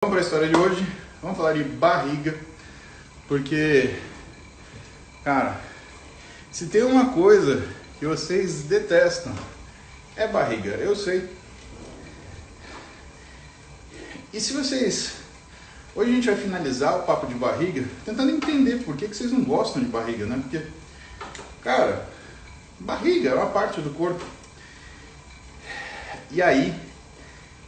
Vamos para a história de hoje, vamos falar de barriga, porque, cara, se tem uma coisa que vocês detestam, é barriga, eu sei. E se vocês... Hoje a gente vai finalizar o papo de barriga, tentando entender por que vocês não gostam de barriga, né? Porque, cara, barriga é uma parte do corpo. E aí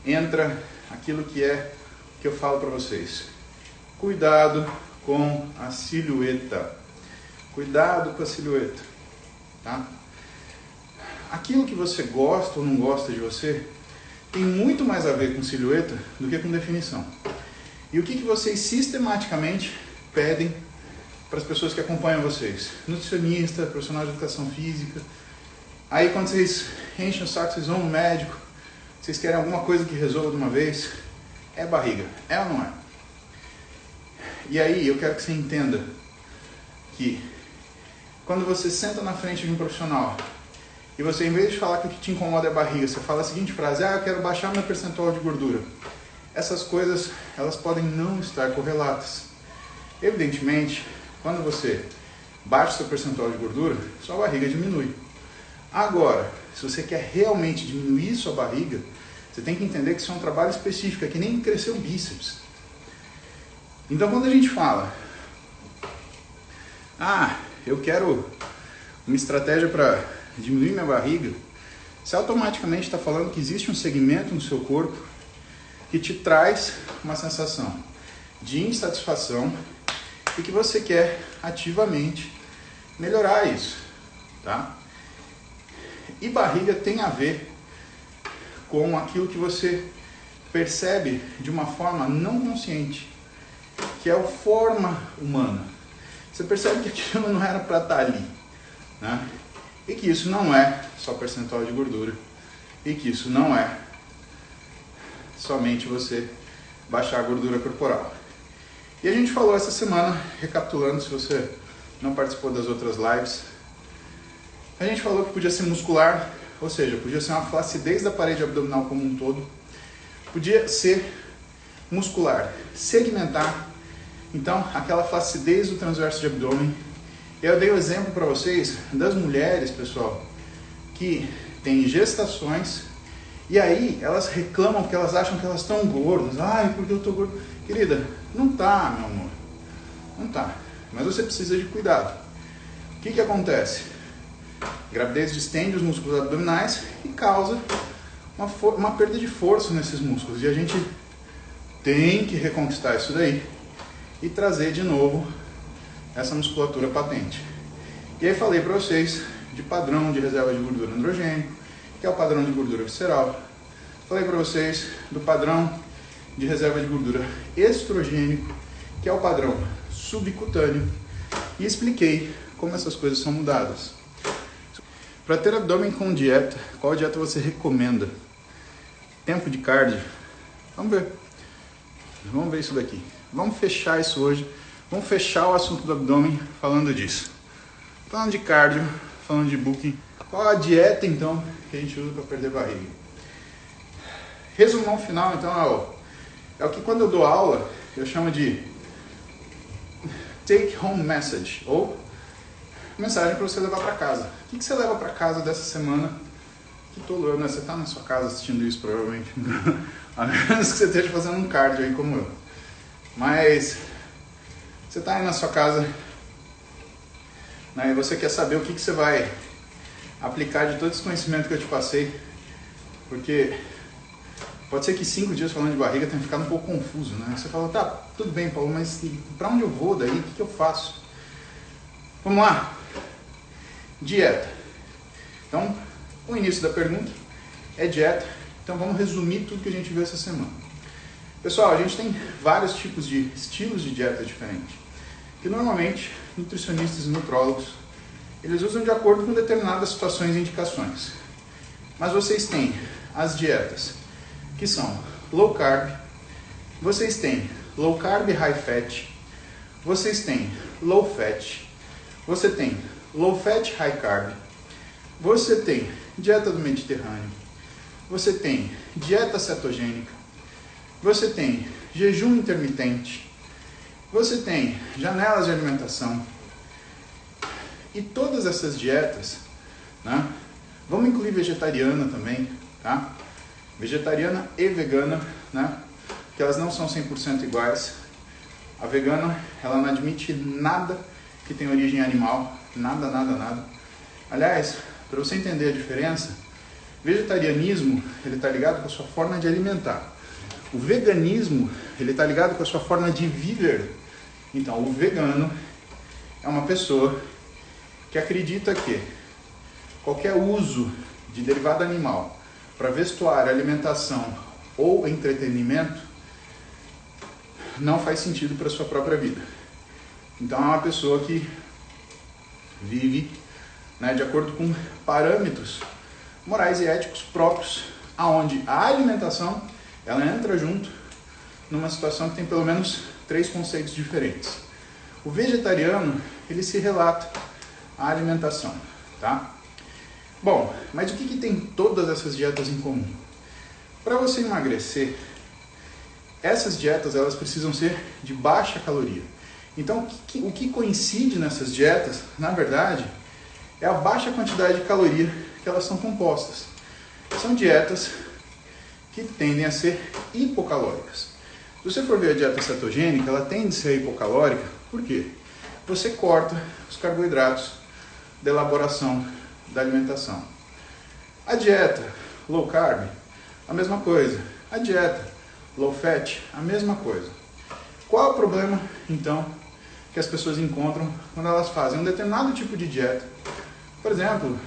entra aquilo que eu falo para vocês. Cuidado com a silhueta. Cuidado com a silhueta, tá? Aquilo que você gosta ou não gosta de você tem muito mais a ver com silhueta do que com definição. E o que vocês sistematicamente pedem para as pessoas que acompanham vocês? Nutricionista, profissional de educação física. Aí quando vocês enchem o saco, vocês vão no médico, vocês querem alguma coisa que resolva de uma vez, é barriga, é ou não é? E aí eu quero que você entenda que quando você senta na frente de um profissional e você, em vez de falar que o que te incomoda é a barriga, você fala a seguinte frase: eu quero baixar meu percentual de gordura. Essas coisas, elas podem não estar correlatas. Evidentemente, quando você baixa seu percentual de gordura, sua barriga diminui. Agora, se você quer realmente diminuir sua barriga, você tem que entender que isso é um trabalho específico, é que nem crescer o bíceps. Então quando a gente fala, eu quero uma estratégia para diminuir minha barriga, você automaticamente está falando que existe um segmento no seu corpo que te traz uma sensação de insatisfação e que você quer ativamente melhorar isso, tá? E barriga tem a ver com aquilo que você percebe de uma forma não consciente, que é a forma humana. Você percebe que aquilo não era para estar ali, né? E que isso não é só percentual de gordura, e que isso não é somente você baixar a gordura corporal. E a gente falou essa semana, recapitulando, se você não participou das outras lives, a gente falou que podia ser muscular, ou seja, podia ser uma flacidez da parede abdominal como um todo, podia ser muscular, segmentar, então aquela flacidez do transverso de abdômen. Eu dei o exemplo para vocês das mulheres, pessoal, que têm gestações e aí elas reclamam porque elas acham que elas estão gordas. Porque eu estou gorda. Querida, não tá, meu amor, não tá, mas você precisa de cuidado. O que acontece? Gravidez distende os músculos abdominais e causa uma perda de força nesses músculos. E a gente tem que reconquistar isso daí e trazer de novo essa musculatura patente. E aí falei para vocês de padrão de reserva de gordura androgênico, que é o padrão de gordura visceral. Falei para vocês do padrão de reserva de gordura estrogênico, que é o padrão subcutâneo. E expliquei como essas coisas são mudadas. Para ter abdômen com dieta, qual dieta você recomenda? Tempo de cardio? Vamos ver isso daqui. Vamos fechar isso hoje. Vamos fechar o assunto do abdômen falando disso. Falando de cardio, falando de bulking. Qual a dieta então que a gente usa para perder barriga? Resumão final então é o que quando eu dou aula eu chamo de take home message, ou mensagem para você levar para casa. O que você leva para casa dessa semana? Que tolo, né? Você está na sua casa assistindo isso provavelmente, a menos que você esteja fazendo um cardio aí como eu. Mas você está aí na sua casa, né, e você quer saber o que você vai aplicar de todo esse conhecimento que eu te passei, porque pode ser que 5 dias falando de barriga tenha ficado um pouco confuso, né? Você fala, tá, tudo bem, Paulo, mas para onde eu vou daí? O que eu faço? Vamos lá? Dieta. Então, o início da pergunta é dieta. Então vamos resumir tudo que a gente viu essa semana. Pessoal, a gente tem vários tipos de estilos de dieta diferentes, que normalmente nutricionistas e nutrólogos eles usam de acordo com determinadas situações e indicações. Mas vocês têm as dietas que são low carb, vocês têm low carb high fat, vocês têm low fat, você tem low fat high carb, você tem dieta do Mediterrâneo, você tem dieta cetogênica, você tem jejum intermitente, você tem janelas de alimentação. E todas essas dietas, né, vamos incluir vegetariana também, tá? Vegetariana e vegana, né, que elas não são 100% iguais. A vegana, ela não admite nada que tem origem animal, nada, nada, nada. Aliás, para você entender a diferença, vegetarianismo, ele está ligado com a sua forma de alimentar. O veganismo, ele está ligado com a sua forma de viver. Então, o vegano é uma pessoa que acredita que qualquer uso de derivado animal para vestuário, alimentação ou entretenimento não faz sentido para a sua própria vida. Então é uma pessoa que vive, né, de acordo com parâmetros morais e éticos próprios, aonde a alimentação ela entra junto numa situação que tem pelo menos 3 conceitos diferentes. O vegetariano, ele se relata à alimentação, tá? Bom, mas o que tem todas essas dietas em comum? Para você emagrecer, essas dietas elas precisam ser de baixa caloria. Então, o que coincide nessas dietas, na verdade, é a baixa quantidade de caloria que elas são compostas. São dietas que tendem a ser hipocalóricas. Se você for ver a dieta cetogênica, ela tende a ser hipocalórica. Por quê? Você corta os carboidratos da elaboração da alimentação. A dieta low carb, a mesma coisa. A dieta low fat, a mesma coisa. Qual é o problema, então, que as pessoas encontram quando elas fazem um determinado tipo de dieta? Por exemplo,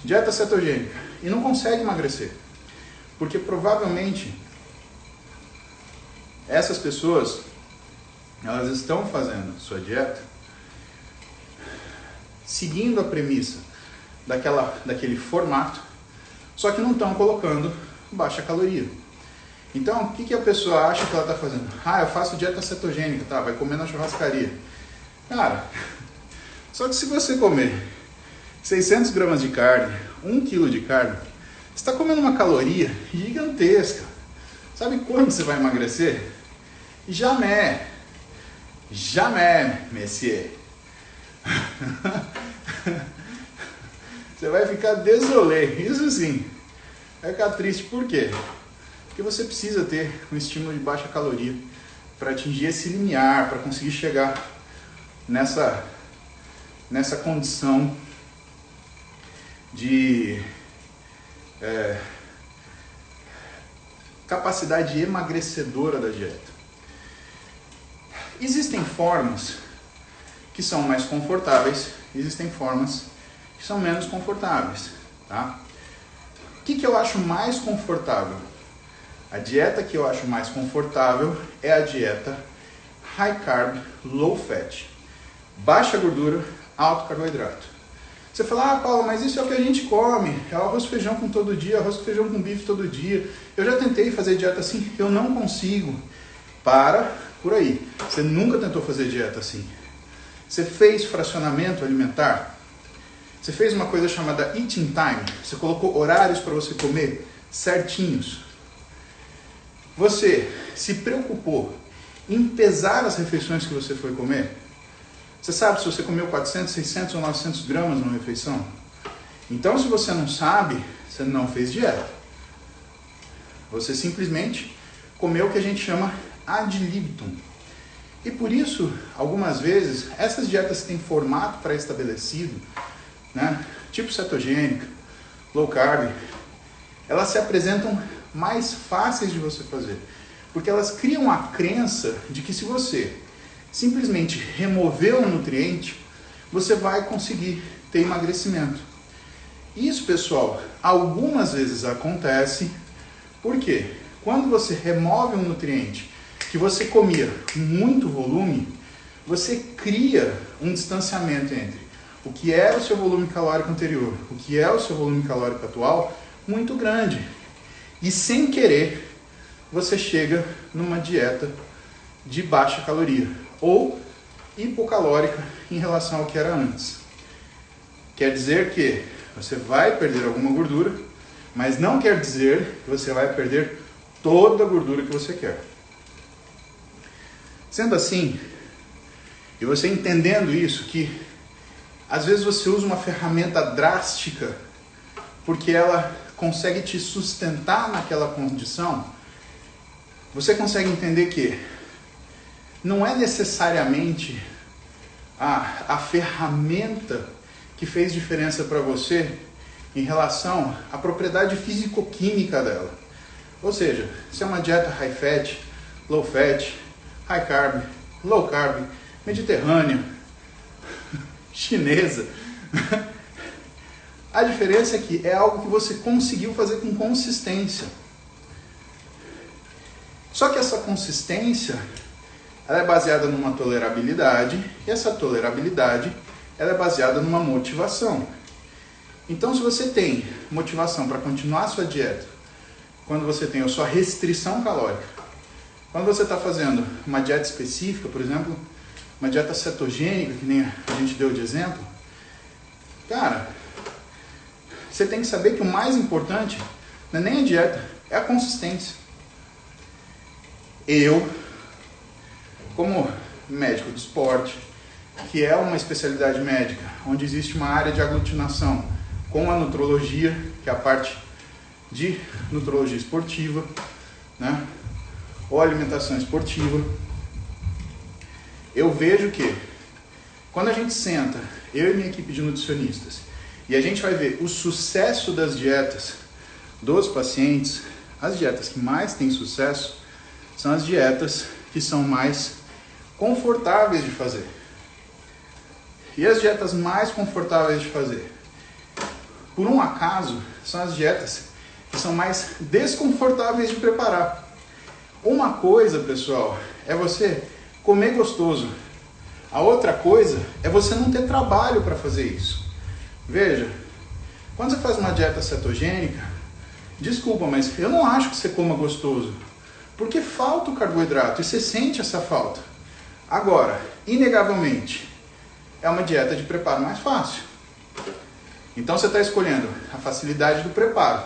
dieta cetogênica, e não consegue emagrecer. Porque provavelmente essas pessoas, elas estão fazendo sua dieta seguindo a premissa daquele formato, só que não estão colocando baixa caloria. Então, o que a pessoa acha que ela está fazendo? Ah, eu faço dieta cetogênica, tá, vai comer na churrascaria. Cara, só que se você comer 600 gramas de carne, 1 quilo de carne, você está comendo uma caloria gigantesca. Sabe quando você vai emagrecer? Jamais, jamais, monsieur. Você vai ficar désolé, isso sim. Vai ficar triste, por quê? Porque você precisa ter um estímulo de baixa caloria para atingir esse limiar, para conseguir chegar nessa condição de capacidade emagrecedora da dieta. Existem formas que são mais confortáveis, existem formas que são menos confortáveis, tá? O que eu acho mais confortável? A dieta que eu acho mais confortável é a dieta high carb, low fat. Baixa gordura, alto carboidrato. Você fala, ah, Paulo, mas isso é o que a gente come. É arroz e feijão com todo dia, arroz e feijão com bife todo dia. Eu já tentei fazer dieta assim, eu não consigo. Para por aí. Você nunca tentou fazer dieta assim. Você fez fracionamento alimentar? Você fez uma coisa chamada eating time? Você colocou horários para você comer certinhos? Você se preocupou em pesar as refeições que você foi comer? Você sabe se você comeu 400, 600 ou 900 gramas numa refeição? Então, se você não sabe, você não fez dieta. Você simplesmente comeu o que a gente chama ad libitum. E por isso, algumas vezes, essas dietas têm formato pré-estabelecido, né? Tipo cetogênica, low carb, elas se apresentam mais fáceis de você fazer. Porque elas criam a crença de que se você simplesmente remover um nutriente, você vai conseguir ter emagrecimento. Isso, pessoal, algumas vezes acontece, porque quando você remove um nutriente que você comia com muito volume, você cria um distanciamento entre o que era o seu volume calórico anterior, o que é o seu volume calórico atual, muito grande. E sem querer, você chega numa dieta de baixa caloria ou hipocalórica em relação ao que era antes. Quer dizer que você vai perder alguma gordura, mas não quer dizer que você vai perder toda a gordura que você quer. Sendo assim, e você entendendo isso, que às vezes você usa uma ferramenta drástica porque ela consegue te sustentar naquela condição, você consegue entender que não é necessariamente a ferramenta que fez diferença para você em relação à propriedade físico-química dela. Ou seja, se é uma dieta high fat, low fat, high carb, low carb, mediterrânea, chinesa, a diferença é que é algo que você conseguiu fazer com consistência. Só que essa consistência, ela é baseada numa tolerabilidade, e essa tolerabilidade, ela é baseada numa motivação. Então, se você tem motivação para continuar a sua dieta, quando você tem a sua restrição calórica, quando você está fazendo uma dieta específica, por exemplo, uma dieta cetogênica, que nem a gente deu de exemplo, cara, você tem que saber que o mais importante não é nem a dieta, é a consistência. Eu, como médico de esporte, que é uma especialidade médica, onde existe uma área de aglutinação com a nutrologia, que é a parte de nutrologia esportiva, né, ou alimentação esportiva, eu vejo que quando a gente senta, eu e minha equipe de nutricionistas, e a gente vai ver o sucesso das dietas dos pacientes, as dietas que mais têm sucesso são as dietas que são mais confortáveis de fazer. E as dietas mais confortáveis de fazer, por um acaso, são as dietas que são mais desconfortáveis de preparar. Uma coisa, pessoal, é você comer gostoso. A outra coisa é você não ter trabalho para fazer isso. Veja, quando você faz uma dieta cetogênica, desculpa, mas eu não acho que você coma gostoso, porque falta o carboidrato e você sente essa falta. Agora, inegavelmente, é uma dieta de preparo mais fácil. Então você está escolhendo a facilidade do preparo,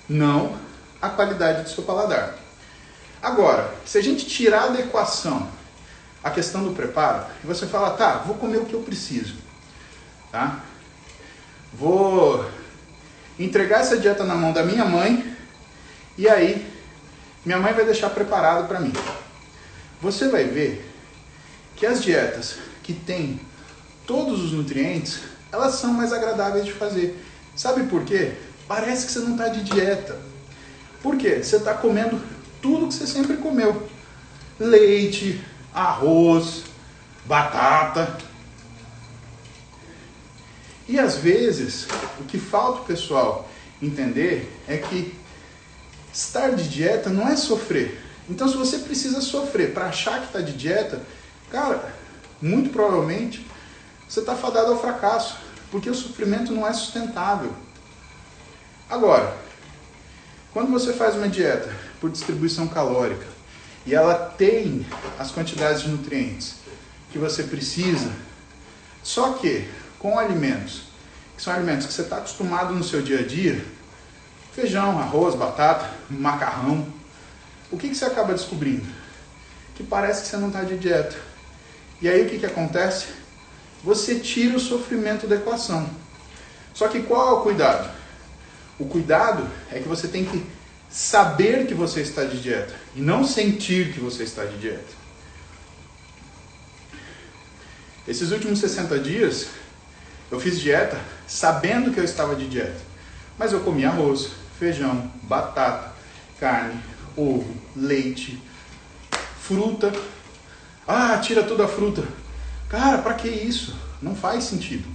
não a qualidade do seu paladar. Agora, se a gente tirar da equação a questão do preparo, e você fala, tá, vou comer o que eu preciso, tá? Vou entregar essa dieta na mão da minha mãe, e aí minha mãe vai deixar preparado para mim. Você vai ver que as dietas que têm todos os nutrientes, elas são mais agradáveis de fazer. Sabe por quê? Parece que você não está de dieta. Por quê? Você está comendo tudo que você sempre comeu. Leite, arroz, batata. E às vezes, o que falta o pessoal entender é que estar de dieta não é sofrer. Então, se você precisa sofrer para achar que está de dieta, cara, muito provavelmente você está fadado ao fracasso, porque o sofrimento não é sustentável. Agora, quando você faz uma dieta por distribuição calórica e ela tem as quantidades de nutrientes que você precisa, só que com alimentos, que são alimentos que você está acostumado no seu dia a dia, feijão, arroz, batata, macarrão, o que você acaba descobrindo? Que parece que você não está de dieta. E aí o que acontece? Você tira o sofrimento da equação. Só que qual é o cuidado? O cuidado é que você tem que saber que você está de dieta e não sentir que você está de dieta. Esses últimos 60 dias eu fiz dieta sabendo que eu estava de dieta. Mas eu comi arroz, feijão, batata, carne, ovo, leite, fruta. Ah, tira toda a fruta. Cara, pra que isso? Não faz sentido.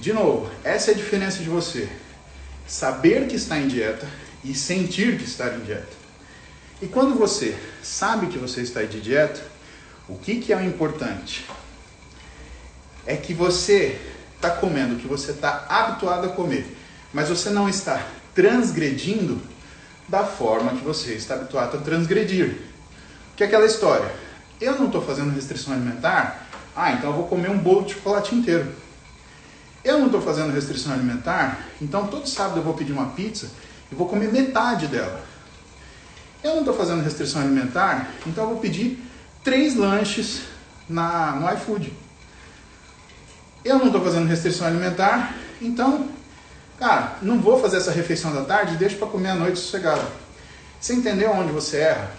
De novo, essa é a diferença de você saber que está em dieta e sentir que está em dieta. E quando você sabe que você está de dieta, o que é o importante? É que você está comendo o que você está habituado a comer, mas você não está transgredindo da forma que você está habituado a transgredir. Que é aquela história, eu não estou fazendo restrição alimentar, então eu vou comer um bolo de chocolate inteiro. Eu não estou fazendo restrição alimentar, então todo sábado eu vou pedir uma pizza e vou comer metade dela. Eu não estou fazendo restrição alimentar, então eu vou pedir 3 lanches no iFood. Eu não estou fazendo restrição alimentar, então, cara, não vou fazer essa refeição da tarde e deixo para comer à noite sossegado. Você entendeu onde você erra?